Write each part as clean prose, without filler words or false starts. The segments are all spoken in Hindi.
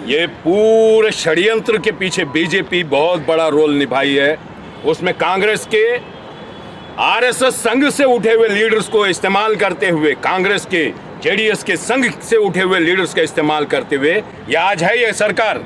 ये पूरे षड्यंत्र के पीछे बीजेपी बहुत बड़ा रोल निभाई है। उसमें कांग्रेस के आरएसएस संघ से उठे हुए लीडर्स को इस्तेमाल करते हुए, कांग्रेस के जेडीएस के संघ से उठे हुए लीडर्स का इस्तेमाल करते हुए ये आज है ये सरकार,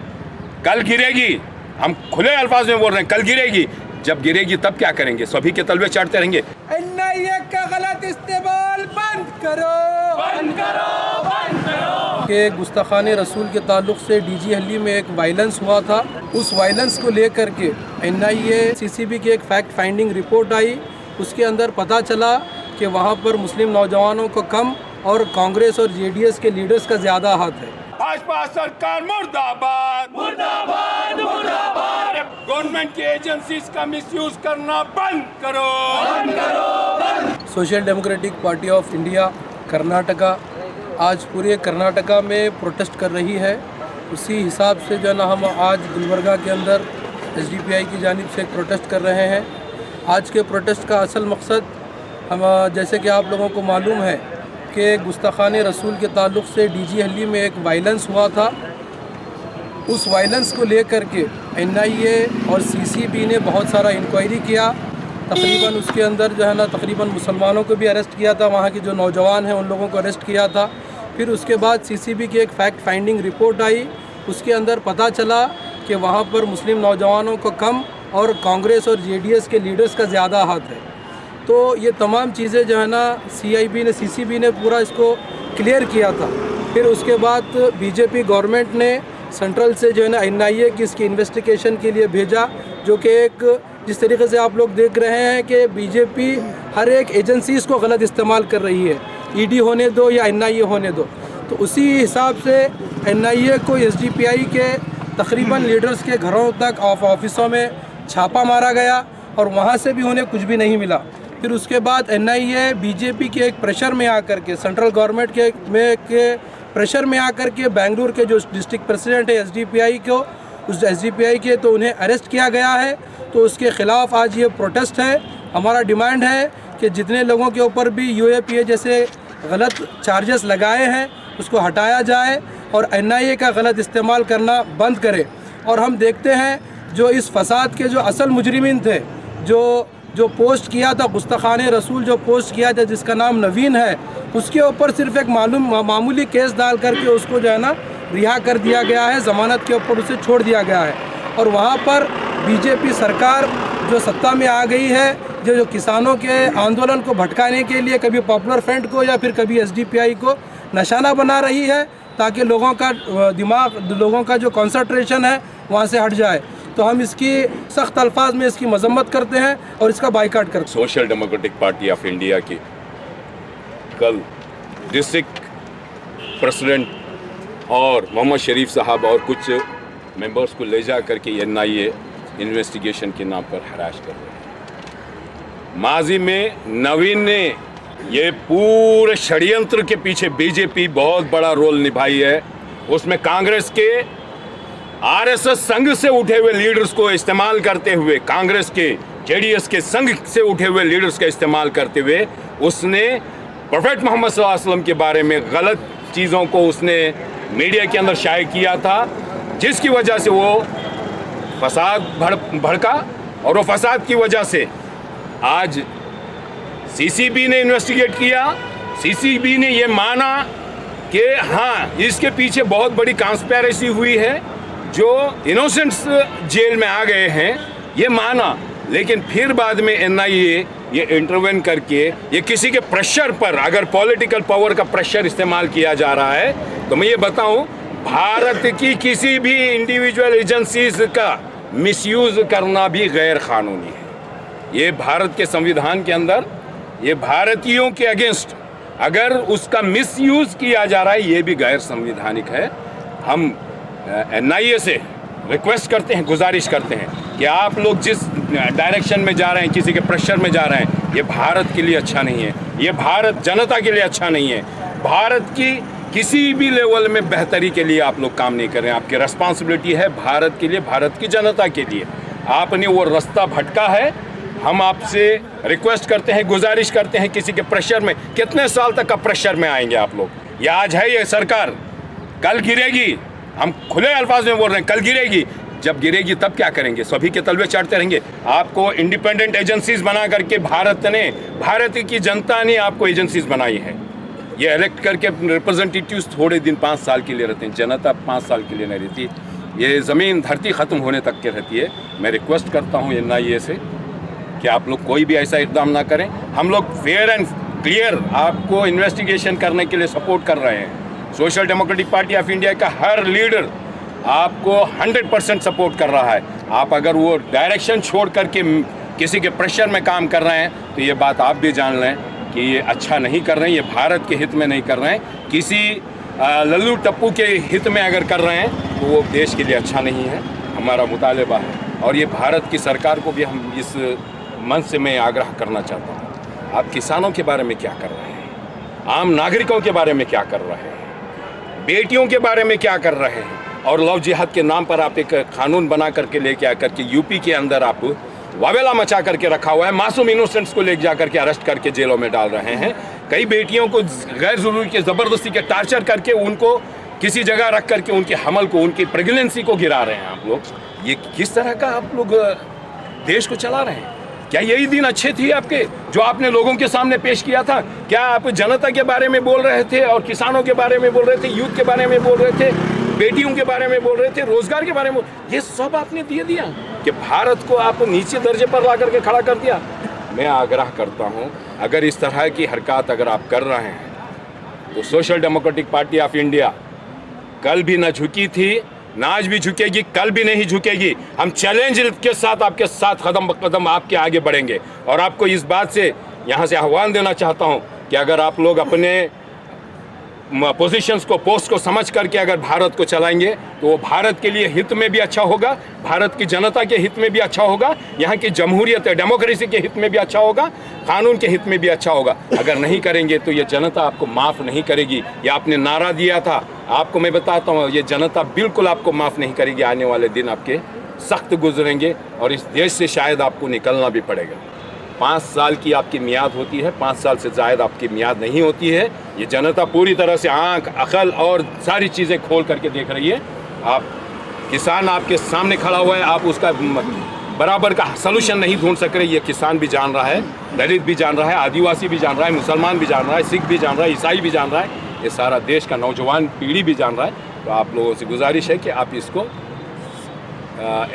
कल गिरेगी। हम खुले अल्फाज में बोल रहे हैं, कल गिरेगी। जब गिरेगी तब क्या करेंगे? सभी के तलवे चढ़ते रहेंगे। एनआईए का गलत इस्तेमाल बंद करो, बंद करो, बंद करो। के गुस्ताखाने रसूल के ताल्लुक से डीजी हल्ली में एक वायलेंस हुआ था। उस वायलेंस को लेकर के एनआईए सीसीबी की एक फैक्ट फाइंडिंग रिपोर्ट आई। उसके अंदर पता चला कि वहाँ पर मुस्लिम नौजवानों को कम और कांग्रेस और जेडीएस के लीडर्स का ज़्यादा हाथ है। भाजपा सरकार मुर्दाबाद, मुर्दाबाद, मुर्दाबाद। गवर्नमेंट की एजेंसीज का मिसयूज करना बंद करो, बंद करो, बंद। Social democratic party of India Karnataka आज पूरे कर्नाटका में प्रोटेस्ट कर रही है। उसी हिसाब से जो है ना, हम आज गुलबर्गा के अंदर एसडीपीआई की जानिब से एक प्रोटेस्ट कर रहे हैं। आज के प्रोटेस्ट का असल मकसद हम, जैसे कि आप लोगों को मालूम है कि गुस्ताखाने रसूल के ताल्लुक से डीजी हल्ली में एक वायलेंस हुआ था। उस वायलेंस को लेकर के एनआईए और सीसीबी ने बहुत सारा इंक्वायरी किया। तकरीबन उसके अंदर जो है ना, तकरीबन मुसलमानों को भी अरेस्ट किया था, वहाँ के जो नौजवान हैं उन लोगों को अरेस्ट किया था। फिर उसके बाद सीसीबी की एक फैक्ट फाइंडिंग रिपोर्ट आई। उसके अंदर पता चला कि वहाँ पर मुस्लिम नौजवानों को कम और कांग्रेस और जेडीएस के लीडर्स का ज़्यादा हाथ है। तो ये तमाम चीज़ें जो है ना, सीसीबी ने पूरा इसको क्लियर किया था। फिर उसके बाद बीजेपी गवर्नमेंट ने सेंट्रल से जो है ना एनआईए की इसकी इन्वेस्टिगेशन के लिए भेजा, जो कि एक जिस तरीके से आप लोग देख रहे हैं कि बीजेपी हर एक एजेंसीज़ को गलत इस्तेमाल कर रही है, ईडी होने दो या एनआईए होने दो। तो उसी हिसाब से एनआईए को एसडीपीआई के तकरीबन लीडर्स के घरों तक ऑफिसों में छापा मारा गया और वहाँ से भी उन्हें कुछ भी नहीं मिला। फिर उसके बाद एनआईए बीजेपी के एक प्रेशर में आकर के, सेंट्रल गवर्नमेंट के प्रेशर में आकर के बेंगलुरु के जो डिस्ट्रिक्ट प्रेसिडेंट है एसडीपीआई को, उस एसडीपीआई के तो उन्हें अरेस्ट किया गया है। तो उसके ख़िलाफ़ आज ये प्रोटेस्ट है। हमारा डिमांड है कि जितने लोगों के ऊपर भी यूएपीए जैसे गलत चार्जेस लगाए हैं उसको हटाया जाए और एनआईए का गलत इस्तेमाल करना बंद करे। और हम देखते हैं जो इस फसाद के जो असल मुजरिमीन थे, जो पोस्ट किया था, गुस्ताखाने रसूल जो पोस्ट किया था जिसका नाम नवीन है, उसके ऊपर सिर्फ एक मामूली केस डाल करके उसको जो है ना रिहा कर दिया गया है, ज़मानत के ऊपर उसे छोड़ दिया गया है। और वहाँ पर बीजेपी सरकार जो सत्ता में आ गई है, जो किसानों के आंदोलन को भटकाने के लिए कभी पॉपुलर फ्रंट को या फिर कभी एसडीपीआई को निशाना बना रही है, ताकि लोगों का दिमाग, लोगों का जो कंसंट्रेशन है वहाँ से हट जाए। तो हम इसकी सख्त अल्फाज में इसकी मजम्मत करते हैं और इसका बाइकाट करते हैं। Social democratic party of India की कल डिस्ट्रिक्ट प्रेसिडेंट और मोहम्मद शरीफ साहब और कुछ मेंबर्स को ले जा करके एनआईए इन्वेस्टिगेशन के नाम पर हरास कर रहे हैं। माजी में नवीन ने ये पूरे षड्यंत्र के पीछे बीजेपी बहुत बड़ा रोल निभाई है। उसमें कांग्रेस के आरएसएस संघ से उठे हुए लीडर्स को इस्तेमाल करते हुए, कांग्रेस के जेडीएस के संघ से उठे हुए लीडर्स का इस्तेमाल करते हुए उसने प्रोफेट मोहम्मद सल्लल्लाहु अलैहि वसल्लम के बारे में गलत चीज़ों को उसने मीडिया के अंदर शाये किया था, जिसकी वजह से वो फसाद भड़का। और वो फसाद की वजह से आज सीसीबी ने इन्वेस्टिगेट किया। सीसीबी ने ये माना कि हाँ, इसके पीछे बहुत बड़ी कॉन्स्पिरेसी हुई है, जो इनोसेंट्स जेल में आ गए हैं, ये माना। लेकिन फिर बाद में एनआईए ये इंटरवेन करके ये किसी के प्रेशर पर, अगर पॉलिटिकल पावर का प्रेशर इस्तेमाल किया जा रहा है, तो मैं ये बताऊं, भारत की किसी भी इंडिविजुअल एजेंसीज का मिसयूज करना भी गैर कानूनी है। ये भारत के संविधान के अंदर, ये भारतीयों के अगेंस्ट अगर उसका मिसयूज किया जा रहा है, ये भी गैर संवैधानिक है। हम एनआईए से रिक्वेस्ट करते हैं, गुजारिश करते हैं कि आप लोग जिस डायरेक्शन में जा रहे हैं, किसी के प्रेशर में जा रहे हैं, ये भारत के लिए अच्छा नहीं है, ये भारत जनता के लिए अच्छा नहीं है। भारत की किसी भी लेवल में बेहतरी के लिए आप लोग काम नहीं कर रहे हैं। आपकी रिस्पॉन्सिबिलिटी है भारत के लिए, भारत की जनता के लिए। आपने वो रास्ता भटका है। हम आपसे रिक्वेस्ट करते हैं, गुजारिश करते हैं, किसी के प्रेशर में, कितने साल तक का प्रेशर में आएंगे आप लोग? ये आज है ये सरकार, कल गिरेगी। हम खुले अल्फाज में बोल रहे हैं कल गिरेगी, जब गिरेगी तब क्या करेंगे? सभी के तलवे चढ़ते रहेंगे। आपको इंडिपेंडेंट एजेंसीज बना करके भारत की जनता ने आपको एजेंसीज बनाई है। ये इलेक्ट करके रिप्रेजेंटेटिव्स थोड़े दिन 5 साल के लिए रहते हैं, जनता 5 साल के लिए नहीं रहती। ये ज़मीन धरती ख़त्म होने तक के रहती है। मैं रिक्वेस्ट करता हूँ NIA से कि आप लोग कोई भी ऐसा इक़दाम ना करें। हम लोग फेयर एंड क्लियर आपको इन्वेस्टिगेशन करने के लिए सपोर्ट कर रहे हैं। Social democratic party of India का हर लीडर आपको 100% सपोर्ट कर रहा है। आप अगर वो डायरेक्शन छोड़ करके किसी के प्रेशर में काम कर रहे हैं तो ये बात आप भी जान लें कि ये अच्छा नहीं कर रहे हैं, ये भारत के हित में नहीं कर रहे हैं। किसी लल्लू टप्पू के हित में अगर कर रहे हैं तो वो देश के लिए अच्छा नहीं है। हमारा मुतालबा है और ये भारत की सरकार को भी हम इस मंच से मैं आग्रह करना चाहता हूँ, आप किसानों के बारे में क्या कर रहे हैं, आम नागरिकों के बारे में क्या कर रहे हैं, बेटियों के बारे में क्या कर रहे हैं? और लव जिहाद के नाम पर आप एक कानून बना करके लेके आकर के यूपी के अंदर आप वावेला मचा करके रखा हुआ है। मासूम इनोसेंट्स को लेके जा करके अरेस्ट करके जेलों में डाल रहे हैं। कई बेटियों को गैर ज़रूरी के ज़बरदस्ती के टार्चर करके उनको किसी जगह रख करके उनके हमल को, उनकी प्रेगनेंसी को गिरा रहे हैं आप लोग। ये किस तरह का आप लोग देश को चला रहे हैं? क्या यही दिन अच्छे थे आपके जो आपने लोगों के सामने पेश किया था? क्या आप जनता के बारे में बोल रहे थे और किसानों के बारे में बोल रहे थे, यूथ के बारे में बोल रहे थे, बेटियों के बारे में बोल रहे थे, रोजगार के बारे में? ये सब आपने दे दिया कि भारत को आप नीचे दर्जे पर ला करके खड़ा कर दिया। मैं आग्रह करता हूं, अगर इस तरह की हरकत अगर आप कर रहे हैं तो social democratic party of India कल भी न झुकी थी, ना आज भी झुकेगी, कल भी नहीं झुकेगी। हम चैलेंज के साथ आपके साथ कदम ब कदम आपके आगे बढ़ेंगे। और आपको इस बात से यहाँ से आह्वान देना चाहता हूँ कि अगर आप लोग अपने पोजीशंस को, पोस्ट को समझ करके अगर भारत को चलाएंगे तो वो भारत के लिए हित में भी अच्छा होगा, भारत की जनता के हित में भी अच्छा होगा, यहाँ की जमहूरियत डेमोक्रेसी के हित में भी अच्छा होगा, कानून के हित में भी अच्छा होगा। अगर नहीं करेंगे तो ये जनता आपको माफ़ नहीं करेगी। ये आपने नारा दिया था, आपको मैं बताता हूँ, ये जनता बिल्कुल आपको माफ़ नहीं करेगी। आने वाले दिन आपके सख्त गुजरेंगे और इस देश से शायद आपको निकलना भी पड़ेगा। 5 साल की आपकी मियाद होती है, 5 साल से ज़ायद आपकी मियाद नहीं होती है। ये जनता पूरी तरह से आंख, अकल और सारी चीज़ें खोल करके देख रही है। आप किसान आपके सामने खड़ा हुआ है, आप उसका बराबर का सलूशन नहीं ढूंढ सक रहे। ये किसान भी जान रहा है, दलित भी जान रहा है, आदिवासी भी जान रहा है, मुसलमान भी जान रहा है, सिख भी जान रहा है, ईसाई भी जान रहा है, ये सारा देश का नौजवान पीढ़ी भी जान रहा है। तो आप लोगों से गुजारिश है कि आप इसको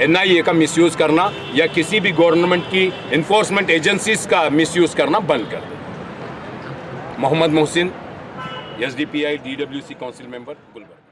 NIA का मिसयूज़ करना या किसी भी गवर्नमेंट की इन्फोर्समेंट एजेंसीज का मिसयूज़ करना बंद कर दें। Mohammed Mohsin, SDPI DWC council member, Gulbarga.